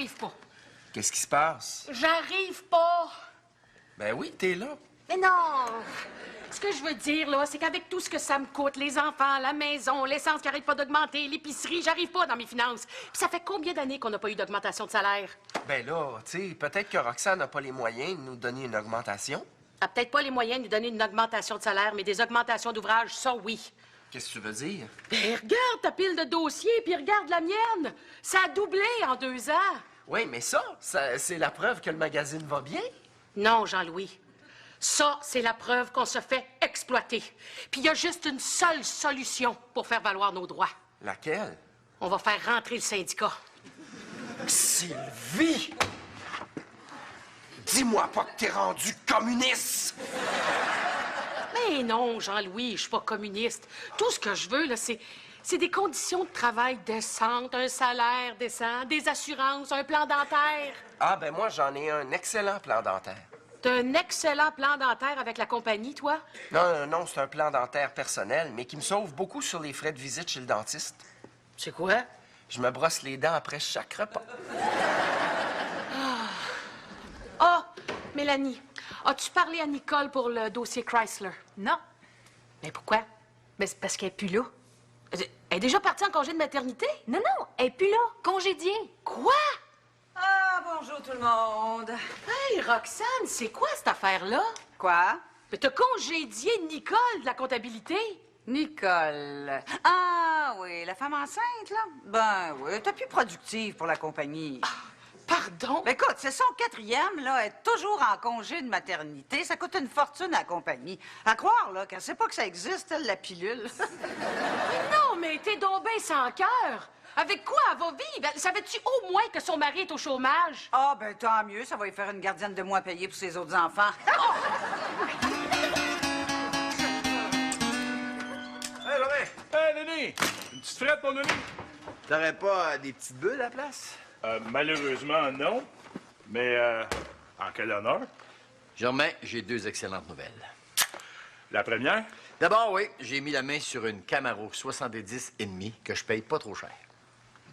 j'arrive pas. Qu'est-ce qui se passe? J'arrive pas. Ben oui, t'es là. Mais non! Ce que je veux dire, là, c'est qu'avec tout ce que ça me coûte, les enfants, la maison, l'essence qui arrête pas d'augmenter, l'épicerie, j'arrive pas dans mes finances. Puis ça fait combien d'années qu'on n'a pas eu d'augmentation de salaire? Ben là, tu sais, peut-être que Roxane n'a pas les moyens de nous donner une augmentation. Elle n'a peut-être pas les moyens de nous donner une augmentation de salaire, mais des augmentations d'ouvrage, ça, oui. Qu'est-ce que tu veux dire? Ben, regarde ta pile de dossiers, puis regarde la mienne. Ça a doublé en 2 ans. Oui, mais ça c'est la preuve que le magazine va bien. Non, Jean-Louis. Ça, c'est la preuve qu'on se fait exploiter. Puis il y a juste une seule solution pour faire valoir nos droits. Laquelle? On va faire rentrer le syndicat. Sylvie! Dis-moi pas que t'es rendu communiste! Mais non, Jean-Louis, je suis pas communiste. Tout ce que je veux, là, c'est des conditions de travail décentes, un salaire décent, des assurances, un plan dentaire. Ah, ben moi, j'en ai un excellent plan dentaire. T'as un excellent plan dentaire avec la compagnie, toi? Non, c'est un plan dentaire personnel, mais qui me sauve beaucoup sur les frais de visite chez le dentiste. C'est quoi? Je me brosse les dents après chaque repas. Ah, Mélanie, as-tu parlé à Nicole pour le dossier Chrysler? Non. Mais pourquoi? Ben, c'est parce qu'elle est plus là. Elle est déjà partie en congé de maternité? Non, non, elle est plus là. Congédiée. Quoi? Ah, bonjour tout le monde. Hey, Roxane, c'est quoi cette affaire-là? Quoi? Mais t'as congédié Nicole de la comptabilité? Nicole. Ah oui, la femme enceinte, là? Ben oui, t'es plus productive pour la compagnie. Pardon? Ben écoute, c'est son 4e, là, elle est toujours en congé de maternité. Ça coûte une fortune à la compagnie. À croire, là, qu'elle sait pas que ça existe, elle, la pilule. Non, mais t'es donc ben sans cœur. Avec quoi elle va vivre? Savais-tu au moins que son mari est au chômage? Ah, ben tant mieux, ça va lui faire une gardienne de moins payée pour ses autres enfants. Hey, Lorrain! Hey, Denis! Une petite frette, mon Denis? T'aurais pas des petites bulles à la place? Malheureusement, non. Mais, en quel honneur? Germain, j'ai 2 excellentes nouvelles. La première? D'abord, oui, j'ai mis la main sur une Camaro 70,5 que je paye pas trop cher.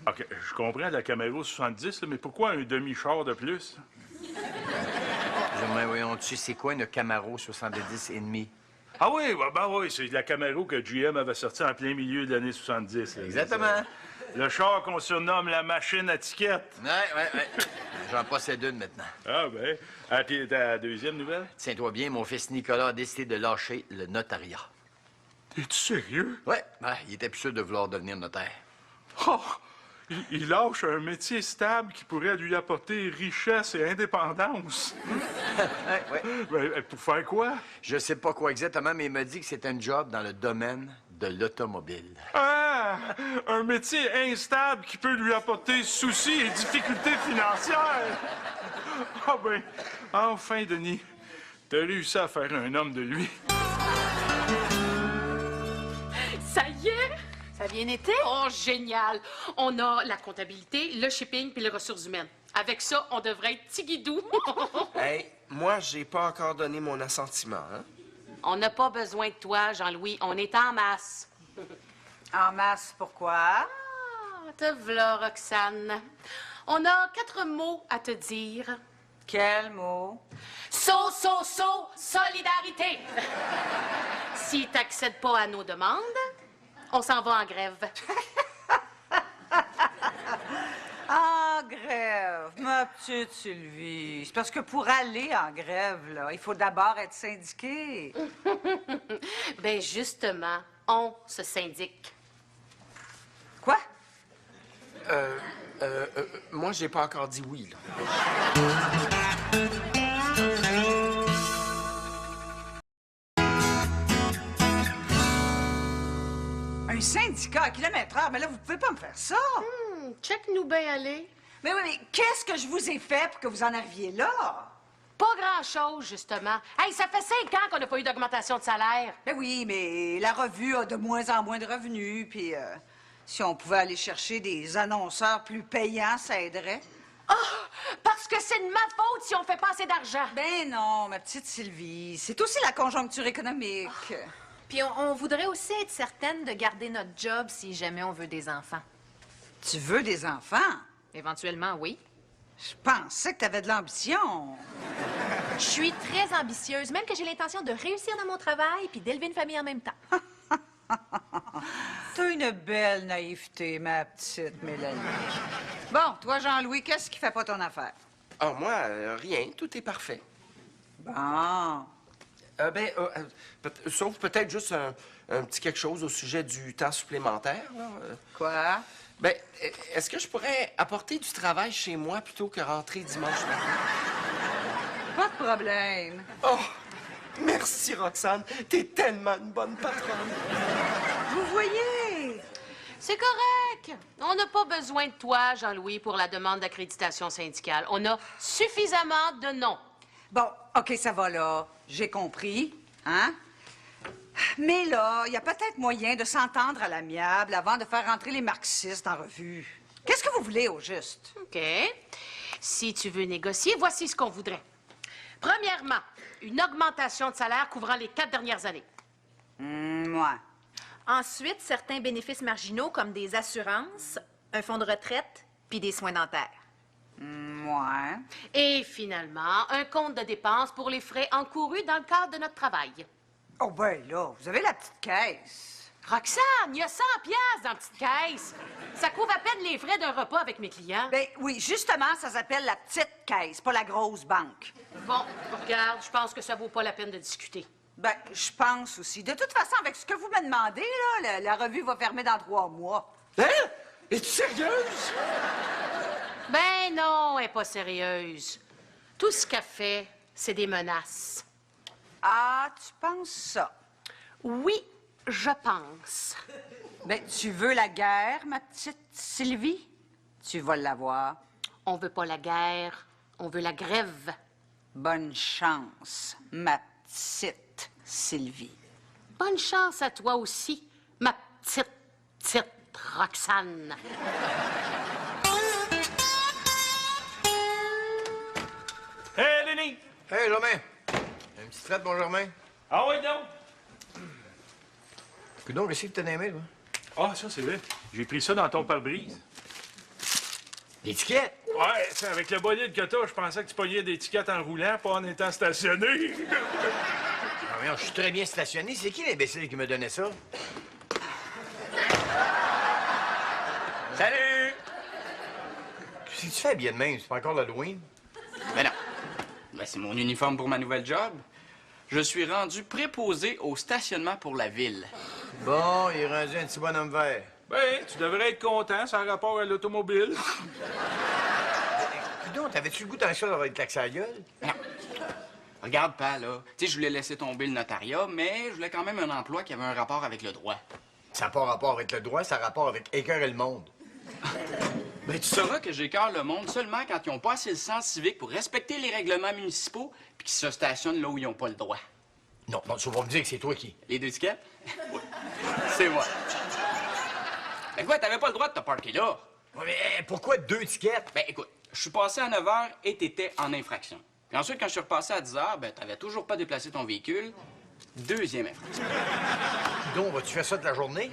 OK, je comprends la Camaro 70, là, mais pourquoi un demi-char de plus? Germain, voyons, tu sais, c'est quoi une Camaro 70,5? Ah oui, ben oui, c'est la Camaro que GM avait sortie en plein milieu de l'année 70. là. Exactement. Le char qu'on surnomme la machine à tickets. Ouais. J'en possède une maintenant. Ah ben. Ah, puis ta deuxième nouvelle? Tiens-toi bien, mon fils Nicolas a décidé de lâcher le notariat. T'es-tu sérieux? Ouais, il était plus sûr de vouloir devenir notaire. Oh! Il lâche un métier stable qui pourrait lui apporter richesse et indépendance. Ouais. Ben, pour faire quoi? Je sais pas quoi exactement, mais il m'a dit que c'est un job dans le domaine de l'automobile. Ah! Un métier instable qui peut lui apporter soucis et difficultés financières. Ah ben, enfin, Denis, t'as réussi à faire un homme de lui. Ça y est? Ça a bien été? Oh, génial! On a la comptabilité, le shipping puis les ressources humaines. Avec ça, on devrait être tigidou. Hey, moi, j'ai pas encore donné mon assentiment, hein? On n'a pas besoin de toi, Jean-Louis. On est en masse. En masse, pourquoi? Ah, te v'là, Roxane. On a 4 mots à te dire. Quel mot? Solidarité! Si t'accèdes pas à nos demandes, on s'en va en grève. En grève, ma petite Sylvie. C'est parce que pour aller en grève, là, il faut d'abord être syndiqué. Ben justement, on se syndique. Quoi? Moi, j'ai pas encore dit oui, là. Un syndicat à kilomètre-heure? Mais là, vous pouvez pas me faire ça. Check-nous bien aller. Mais oui, mais qu'est-ce que je vous ai fait pour que vous en arriviez là? Pas grand-chose, justement. Hey, ça fait 5 ans qu'on n'a pas eu d'augmentation de salaire. Ben oui, mais la revue a de moins en moins de revenus, puis si on pouvait aller chercher des annonceurs plus payants, ça aiderait. Ah! Parce que c'est de ma faute si on fait pas assez d'argent. Ben non, ma petite Sylvie, c'est aussi la conjoncture économique. Puis on voudrait aussi être certaine de garder notre job si jamais on veut des enfants. Tu veux des enfants? Éventuellement, oui. Je pensais que t'avais de l'ambition. Je suis très ambitieuse, même que j'ai l'intention de réussir dans mon travail puis d'élever une famille en même temps. T'as une belle naïveté, ma petite Mélanie. Bon, toi, Jean-Louis, qu'est-ce qui fait pas ton affaire? Ah, moi, rien. Tout est parfait. Bon. Sauf peut-être juste un petit quelque chose au sujet du temps supplémentaire, là. Quoi? Ben, est-ce que je pourrais apporter du travail chez moi plutôt que rentrer dimanche matin? Pas de problème. Oh, merci, Roxane. T'es tellement une bonne patronne. Vous voyez? C'est correct. On n'a pas besoin de toi, Jean-Louis, pour la demande d'accréditation syndicale. On a suffisamment de noms. Bon, OK, ça va là. J'ai compris, hein? Mais là, il y a peut-être moyen de s'entendre à l'amiable avant de faire rentrer les marxistes en revue. Qu'est-ce que vous voulez, au juste? OK. Si tu veux négocier, voici ce qu'on voudrait. Premièrement, une augmentation de salaire couvrant les 4 dernières années. Moi. Ensuite, certains bénéfices marginaux comme des assurances, un fonds de retraite puis des soins dentaires. Moi. Et finalement, un compte de dépenses pour les frais encourus dans le cadre de notre travail. Oh, ben là, vous avez la petite caisse. Roxane, il y a 100 piastres dans la petite caisse. Ça couvre à peine les frais d'un repas avec mes clients. Ben oui, justement, ça s'appelle la petite caisse, pas la grosse banque. Bon, regarde, je pense que ça vaut pas la peine de discuter. Ben, je pense aussi. De toute façon, avec ce que vous me demandez, là, la revue va fermer dans 3 mois. Hein? Es-tu sérieuse? Ben non, elle est pas sérieuse. Tout ce qu'elle fait, c'est des menaces. Ah, tu penses ça? Oui, je pense. Ben, tu veux la guerre, ma petite Sylvie? Tu vas l'avoir. On veut pas la guerre, on veut la grève. Bonne chance, ma petite Sylvie. Bonne chance à toi aussi, ma petite Roxane. Hé, Lenny! Hey, Germain! Un petit traite, mon Germain? Ah oui, donc? Coudonc, qu'est-ce que t'as aimé, toi? Ah, ça, c'est vrai. J'ai pris ça dans ton pare-brise. L'étiquette? Ouais, c'est avec le bolide que t'as, je pensais que tu pognais des tickets en roulant, pas en étant stationné. Ah, voyons, je suis très bien stationné. C'est qui l'imbécile qui me donnait ça? Salut! Qu'est-ce que tu fais bien de même? C'est pas encore l'Halloween? Ben non. Ben, c'est mon uniforme pour ma nouvelle job. Je suis rendu préposé au stationnement pour la ville. Bon, il est rendu un petit bonhomme vert. Ben, tu devrais être content, ça a rapport à l'automobile. Coudonc, t'avais-tu le goût d'un ça d'avoir une taxe à la gueule? Non. Regarde pas, là. Tu sais, je voulais laisser tomber le notariat, mais je voulais quand même un emploi qui avait un rapport avec le droit. Ça n'a pas rapport avec le droit, ça a rapport avec écœurer le monde. Ben, tu sauras que j'écœure le monde seulement quand ils n'ont pas assez le sens civique pour respecter les règlements municipaux puis qu'ils se stationnent là où ils n'ont pas le droit. Non, non, tu vas me dire que c'est toi qui... Les deux tickets? C'est moi. Ben quoi, t'avais pas le droit de te parker là? Ouais, mais pourquoi 2 tickets? Ben écoute, je suis passé à 9 h et t'étais en infraction. Puis ensuite, quand je suis repassé à 10 h, ben t'avais toujours pas déplacé ton véhicule. Deuxième infraction. Coudonc, vas-tu faire ça de la journée?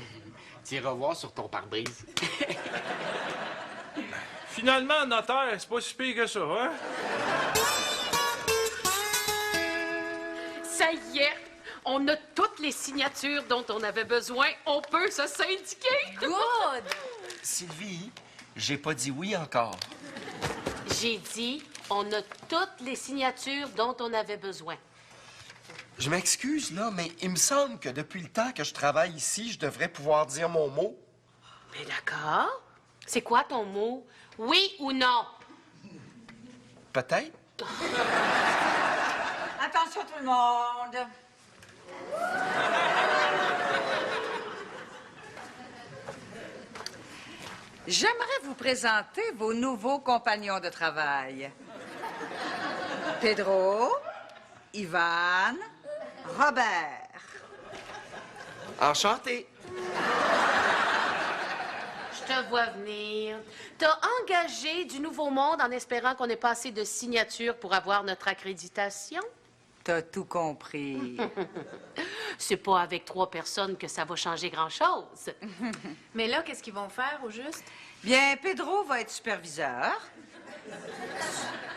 T'iras voir sur ton pare-brise. Finalement, notaire, c'est pas si pire que ça, hein? Ça y est, on a toutes les signatures dont on avait besoin. On peut se syndiquer. Good! Sylvie, j'ai pas dit oui encore. J'ai dit, on a toutes les signatures dont on avait besoin. Je m'excuse, là, mais il me semble que depuis le temps que je travaille ici, je devrais pouvoir dire mon mot. Mais d'accord. C'est quoi ton mot? Oui ou non? Peut-être. Attention tout le monde. J'aimerais vous présenter vos nouveaux compagnons de travail. Pedro, Ivan, Robert. Enchanté. Je te vois venir. T'as engagé du nouveau monde en espérant qu'on ait pas assez de signatures pour avoir notre accréditation? T'as tout compris. C'est pas avec 3 personnes que ça va changer grand-chose. Mais là, qu'est-ce qu'ils vont faire, au juste? Bien, Pedro va être superviseur.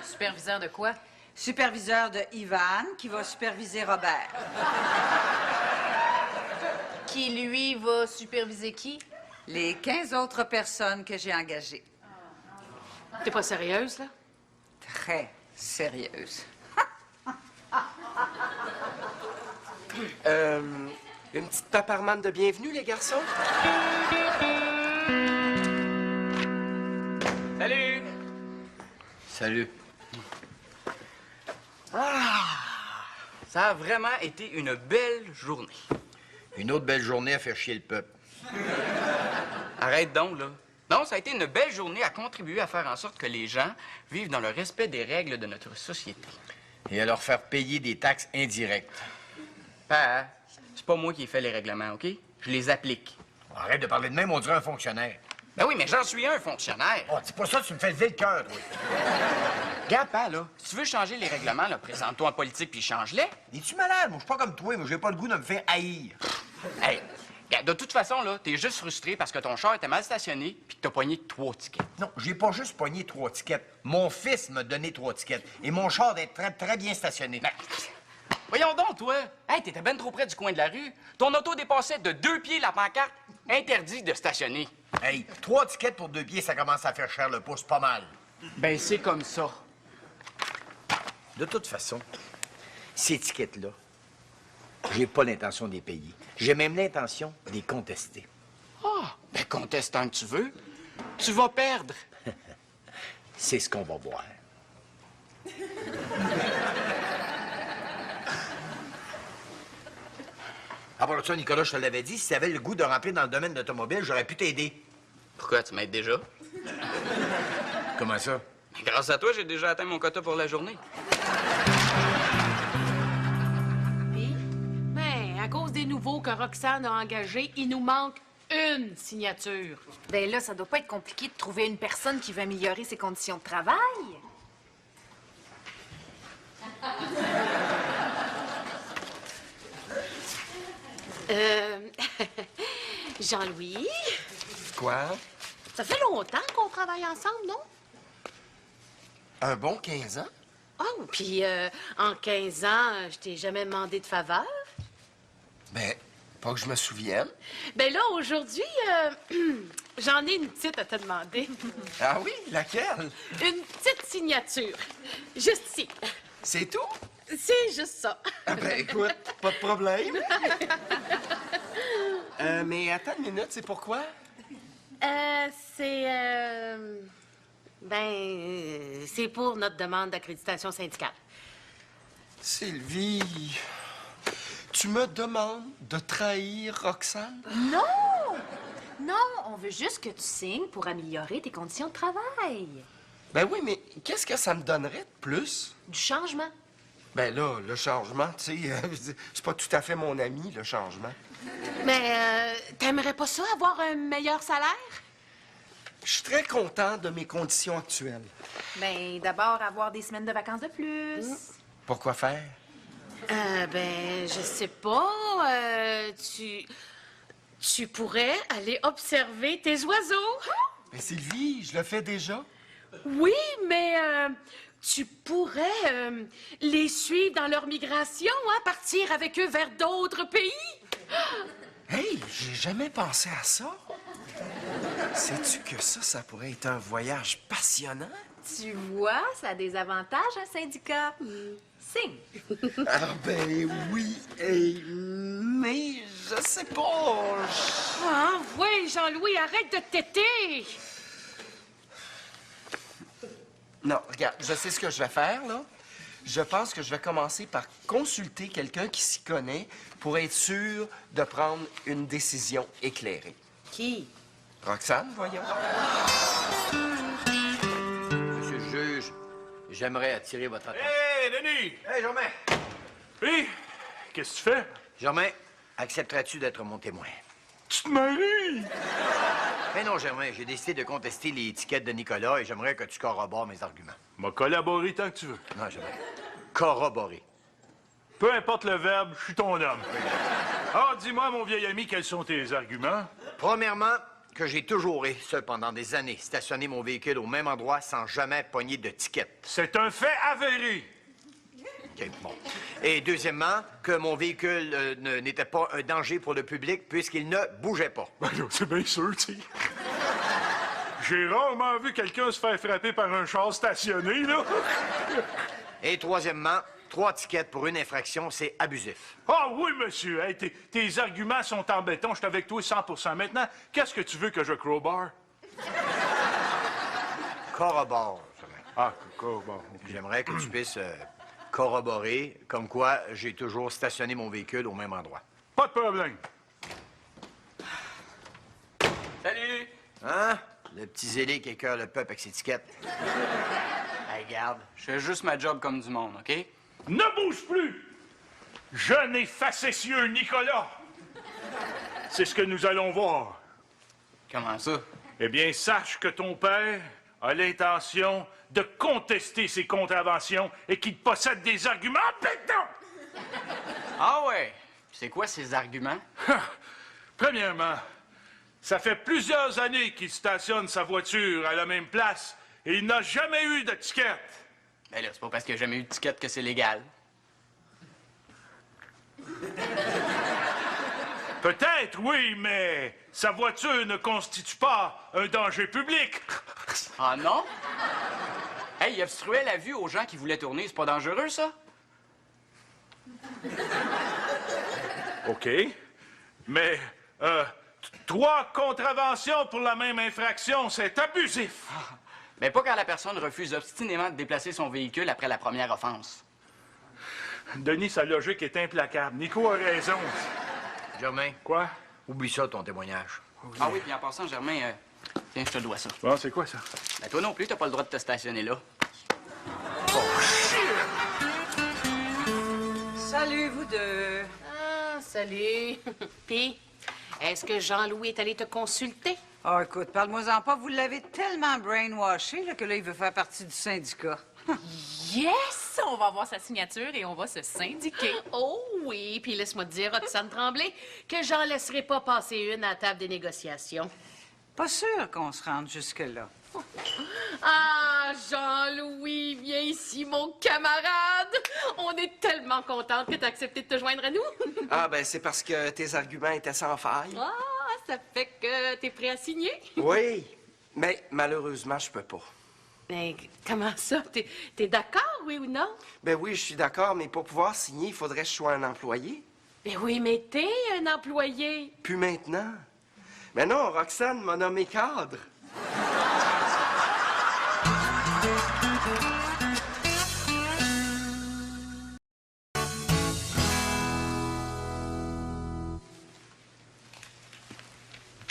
Superviseur de quoi? Superviseur de Ivan, qui va superviser Robert. Qui, lui, va superviser qui? Les 15 autres personnes que j'ai engagées. T'es pas sérieuse, là? Très sérieuse. Une petite paparmane de bienvenue, les garçons? Salut! Salut. Ça a vraiment été une belle journée. Une autre belle journée à faire chier le peuple. Arrête donc, là. Non, ça a été une belle journée à contribuer à faire en sorte que les gens vivent dans le respect des règles de notre société. Et à leur faire payer des taxes indirectes. Ben, c'est pas moi qui ai fait les règlements, OK? Je les applique. Arrête de parler de même, on dirait un fonctionnaire. Ben oui, mais j'en suis un fonctionnaire. Oh, c'est pas ça, tu me fais lever le cœur, toi. Regarde, pas, là. Si tu veux changer les règlements, là, présente-toi en politique puis change-les. Es-tu malade? Moi, je suis pas comme toi. Moi, j'ai pas le goût de me faire haïr. Hey, regarde, de toute façon, là, t'es juste frustré parce que ton char était mal stationné puis que t'as pogné 3 tickets. Non, j'ai pas juste pogné 3 tickets. Mon fils m'a donné 3 tickets. Et mon char est très, très bien stationné. Ben, voyons donc, toi. Hey, t'étais ben trop près du coin de la rue. Ton auto dépassait de 2 pieds la pancarte. Interdit de stationner. Hey, 3 tickets pour 2 pieds, ça commence à faire cher le pouce, pas mal. Ben, c'est comme ça. De toute façon, ces tickets-là, j'ai pas l'intention de les payer. J'ai même l'intention de les contester. Ah, ben, conteste tant que tu veux. Tu vas perdre. C'est ce qu'on va voir. À part ça, Nicolas, je te l'avais dit, si tu avais le goût de rentrer dans le domaine de l'automobile, j'aurais pu t'aider. Pourquoi? Tu m'aides déjà? Comment ça? Grâce à toi, j'ai déjà atteint mon quota pour la journée. Puis, ben, à cause des nouveaux que Roxane a engagés, il nous manque une signature. Ben là, ça doit pas être compliqué de trouver une personne qui veut améliorer ses conditions de travail. Jean-Louis, Quoi? ça fait longtemps qu'on travaille ensemble, non? Un bon 15 ans? Oh, puis en 15 ans, je t'ai jamais demandé de faveur. Ben, pas que je me souvienne. Ben là, aujourd'hui, j'en ai une petite à te demander. Ah oui? Laquelle? Une petite signature. Juste ici. C'est tout? C'est juste ça. Ah ben, écoute, pas de problème. Mais attends une minute, c'est pourquoi? C'est pour notre demande d'accréditation syndicale. Sylvie, tu me demandes de trahir Roxane? Non! Non, on veut juste que tu signes pour améliorer tes conditions de travail. Ben oui, mais qu'est-ce que ça me donnerait de plus? Du changement. Ben là, le changement, tu sais, c'est pas tout à fait mon ami, le changement. Mais t'aimerais pas ça, avoir un meilleur salaire? Je suis très content de mes conditions actuelles. Ben, d'abord, avoir des semaines de vacances de plus. Pourquoi faire? Je sais pas. Tu pourrais aller observer tes oiseaux. Ben Sylvie, je le fais déjà. Oui, mais tu pourrais les suivre dans leur migration, hein, partir avec eux vers d'autres pays. Hey, j'ai jamais pensé à ça. Sais-tu que ça pourrait être un voyage passionnant? Tu vois, ça a des avantages, un syndicat. Signe. Ah ben oui, hey, mais je sais pas. Ah, oui, Jean-Louis, arrête de téter. Non, regarde, je sais ce que je vais faire, là. Je pense que je vais commencer par consulter quelqu'un qui s'y connaît pour être sûr de prendre une décision éclairée. Qui? Roxane, voyons. Monsieur le juge, j'aimerais attirer votre attention. Hé, Denis! Hey, Germain! Oui? Qu'est-ce que tu fais? Germain, accepterais-tu d'être mon témoin? Tu te maries! Mais non, Germain, j'ai décidé de contester les étiquettes de Nicolas et j'aimerais que tu corrobores mes arguments. M'a collaboré tant que tu veux. Non, Germain. Corroborer. Peu importe le verbe, je suis ton homme. Ah, dis-moi, mon vieil ami, quels sont tes arguments? Premièrement, que j'ai toujours, et ce pendant des années, stationné mon véhicule au même endroit sans jamais pogner de ticket. C'est un fait avéré. OK, bon. Et deuxièmement, que mon véhicule n'était pas un danger pour le public puisqu'il ne bougeait pas. Ben là, c'est bien sûr, tu sais. J'ai rarement vu quelqu'un se faire frapper par un char stationné, là. Et troisièmement, 3 tickets pour une infraction, c'est abusif. Ah oui, monsieur. Hey, tes arguments sont en béton. Je suis avec toi 100 %. Maintenant, qu'est-ce que tu veux que je crowbar? Corrobore. Ah, crowbar. J'aimerais que tu puisses corroborer comme quoi j'ai toujours stationné mon véhicule au même endroit. Pas de problème. Salut! Hein? Le petit zélé qui écœure le peuple avec ses tickets. Hey, regarde, je fais juste ma job comme du monde, OK? Ne bouge plus! Jeune et facétieux Nicolas! C'est ce que nous allons voir. Comment ça? Eh bien, sache que ton père a l'intention de contester ces contraventions et qu'il possède des arguments pétants! Ah ouais? C'est quoi ces arguments? Premièrement, ça fait plusieurs années qu'il stationne sa voiture à la même place et il n'a jamais eu de ticket. Ben là, c'est pas parce qu'il n'y a jamais eu de ticket que c'est légal. Peut-être, oui, mais sa voiture ne constitue pas un danger public. Ah non? Hey, il obstruait la vue aux gens qui voulaient tourner. C'est pas dangereux, ça? OK. Mais, 3 contraventions pour la même infraction, c'est abusif. Mais pas quand la personne refuse obstinément de déplacer son véhicule après la première offense. Denis, sa logique est implacable. Nico a raison. Germain, Quoi? oublie ça, ton témoignage. Ah oui, puis en passant, Germain, tiens, je te dois ça. Bon, c'est quoi ça? Ben toi non plus, t'as pas le droit de te stationner là. Salut, vous deux. Ah, salut. Puis, est-ce que Jean-Louis est allé te consulter? Oh, écoute, parle-moi-en pas. Vous l'avez tellement brainwashé là, que là, il veut faire partie du syndicat. Yes! On va avoir sa signature et on va se syndiquer. Oh oui, puis laisse-moi te dire, Roxane Tremblay, que j'en laisserai pas passer une à la table des négociations. Pas sûr qu'on se rende jusque-là. Ah, Jean-Louis, viens ici, mon camarade. On est tellement contente que tu as accepté de te joindre à nous. Ah, ben c'est parce que tes arguments étaient sans faille. Ah, ça fait que t'es prêt à signer? Oui, mais malheureusement, je peux pas. Mais comment ça? T'es d'accord, oui ou non? Ben oui, je suis d'accord, mais pour pouvoir signer, il faudrait que je sois un employé. Ben oui, mais t'es un employé. Puis maintenant. Mais non, Roxane m'a nommé cadre.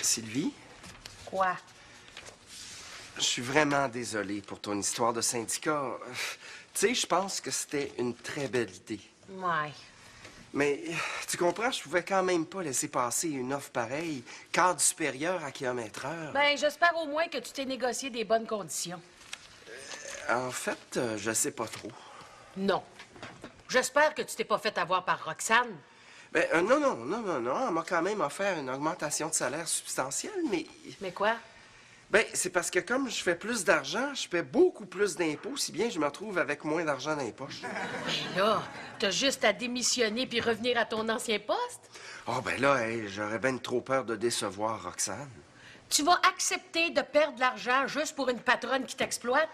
Sylvie, Quoi? je suis vraiment désolé pour ton histoire de syndicat. Tu sais, je pense que c'était une très belle idée. Ouais. Mais tu comprends, je pouvais quand même pas laisser passer une offre pareille, cadre supérieur à kilomètre-heure. Ben, j'espère au moins que tu t'es négocié des bonnes conditions. En fait, je sais pas trop. Non. J'espère que tu t'es pas fait avoir par Roxane. Ben, non. Elle m'a quand même offert une augmentation de salaire substantielle, mais... Mais quoi? Ben, c'est parce que comme je fais plus d'argent, je paie beaucoup plus d'impôts, si bien je me retrouve avec moins d'argent dans les poches. Ben là, t'as juste à démissionner puis revenir à ton ancien poste. Oh, ben là, hey, j'aurais bien trop peur de décevoir Roxane. Tu vas accepter de perdre de l'argent juste pour une patronne qui t'exploite?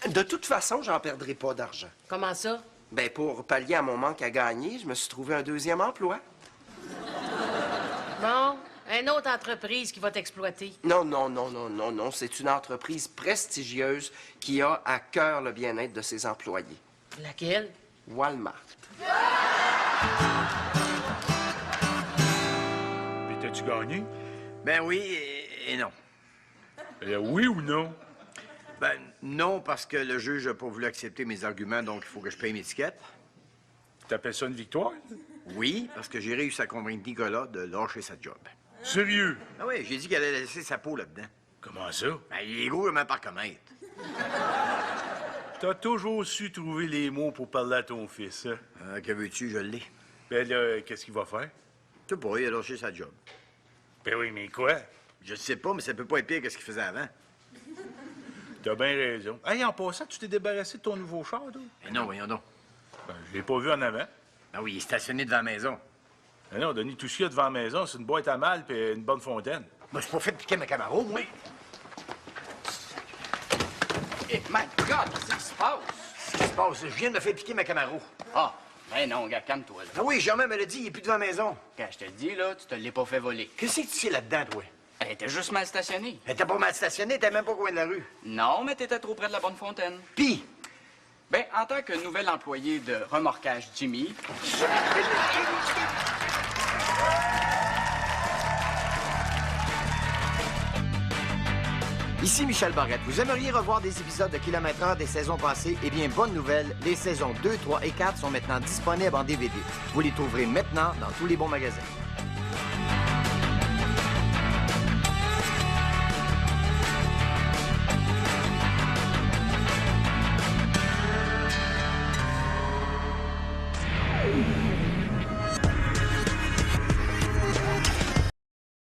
De toute façon, j'en perdrai pas d'argent. Comment ça? Ben, pour pallier à mon manque à gagner, je me suis trouvé un deuxième emploi. Bon, une autre entreprise qui va t'exploiter. Non. C'est une entreprise prestigieuse qui a à cœur le bien-être de ses employés. Laquelle? Walmart. Puis t'as-tu gagné? Ben oui et non. Oui ou non? Ben non, parce que le juge n'a pas voulu accepter mes arguments, donc il faut que je paye mes tickets. T'appelles ça une victoire? Oui, parce que j'ai réussi à convaincre Nicolas de lâcher sa job. Sérieux? Ah oui, j'ai dit qu'elle allait laisser sa peau là-dedans. Comment ça? Ben, il est gros comme un parcomètre. T'as toujours su trouver les mots pour parler à ton fils, hein? Que veux-tu, je l'ai. Ben là, qu'est-ce qu'il va faire? Tu sais pas, il a lâché sa job. Ben oui, mais quoi? Je sais pas, mais ça peut pas être pire que ce qu'il faisait avant. T'as bien raison. Hey, en passant, tu t'es débarrassé de ton nouveau char, toi? Mais non, voyons donc. Ben, je l'ai pas vu en avant. Ben oui, il est stationné devant la maison. Mais non, Denis, tout ce qu'il y a devant la maison, c'est une boîte à mal et une bonne fontaine. Moi, je suis pas fait piquer ma Camaro, moi. Eh, my God, qu'est-ce qui se passe? Qu'est-ce qui se passe? Je viens de me faire piquer ma Camaro. Ah, ben non, gars, calme-toi, là. Ah oui, Germain me l'a dit, il est plus devant la maison. Quand je te le dis, là, tu te l'es pas fait voler. Qu'est-ce que tu sais là-dedans, toi? Elle était juste mal stationnée. Elle était pas mal stationnée, t'es même pas au coin de la rue. Non, mais t'étais trop près de la bonne fontaine. Pis, Ben, en tant que nouvel employé de remorquage Jimmy, ici Michel Barrette. Vous aimeriez revoir des épisodes de Kilomètre-Heure des saisons passées? Eh bien, bonne nouvelle, les saisons 2, 3 et 4 sont maintenant disponibles en DVD. Vous les trouverez maintenant dans tous les bons magasins.